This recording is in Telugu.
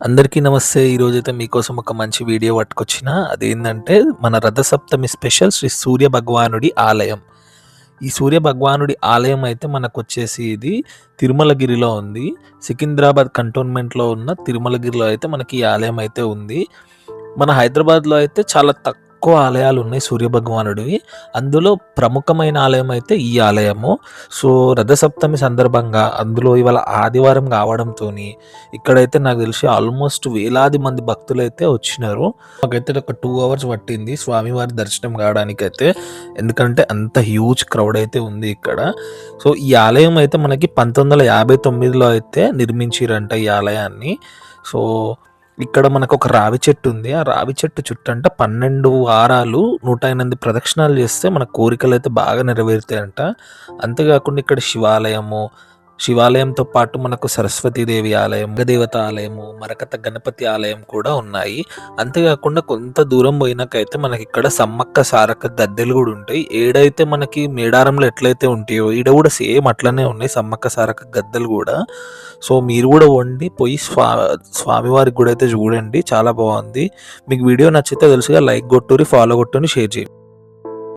అందరికీ నమస్తే. ఈరోజైతే మీకోసం ఒక మంచి వీడియో పట్టుకొచ్చిన. అదేంటంటే మన రథసప్తమి స్పెషల్ శ్రీ సూర్య భగవానుడి ఆలయం. ఈ సూర్య భగవానుడి ఆలయం అయితే మనకొచ్చేసి ఇది తిరుమలగిరిలో ఉంది. సికింద్రాబాద్ కంటోన్మెంట్‌లో ఉన్న తిరుమలగిరిలో అయితే మనకి ఈ ఆలయం అయితే ఉంది. మన హైదరాబాద్‌లో అయితే చాలా తక్కువ ఆలయాలున్నాయి సూర్య భగవానుడివి. అందులో ప్రముఖమైన ఆలయం అయితే ఈ ఆలయము. సో, రథసప్తమి సందర్భంగా అందులో ఇవాళ ఆదివారం కావడంతోని ఇక్కడైతే నాకు తెలిసి ఆల్మోస్ట్ వేలాది మంది భక్తులైతే వచ్చినారు. మాకైతే ఒక 2 అవర్స్ పట్టింది స్వామివారి దర్శనం కావడానికైతే. ఎందుకంటే అంత హ్యూజ్ క్రౌడ్ అయితే ఉంది ఇక్కడ. సో, ఈ ఆలయం అయితే మనకి 1959లో అయితే నిర్మించిరంట ఈ ఆలయాన్ని. సో, ఇక్కడ మనకొక రావి చెట్టు ఉంది. ఆ రావి చెట్టు చుట్టంట 12 వారాలు 108 ప్రదక్షిణాలు చేస్తే మన కోరికలైతే బాగా నెరవేరుతాయంట. అంతేకాకుండా ఇక్కడ శివాలయంతో పాటు మనకు సరస్వతీదేవి ఆలయం, నాగదేవత ఆలయము, మరకత గణపతి ఆలయం కూడా ఉన్నాయి. అంతేకాకుండా కొంత దూరం పోయినాకైతే మనకిక్కడ సమ్మక్క సారక్క గద్దెలు కూడా ఉంటాయి. ఏడైతే మనకి మేడారంలో ఎట్లయితే ఉంటాయో ఈడ కూడా సేమ్ అట్లనే ఉన్నాయి సమ్మక్క సారక్క గద్దెలు కూడా. సో, మీరు కూడా వండి పోయి స్వామివారి గుడి అయితే చూడండి, చాలా బాగుంది. మీకు వీడియో నచ్చితే తెలుసుగా లైక్ కొట్టుర్రి, ఫాలో కొట్టుని, షేర్ చేయండి.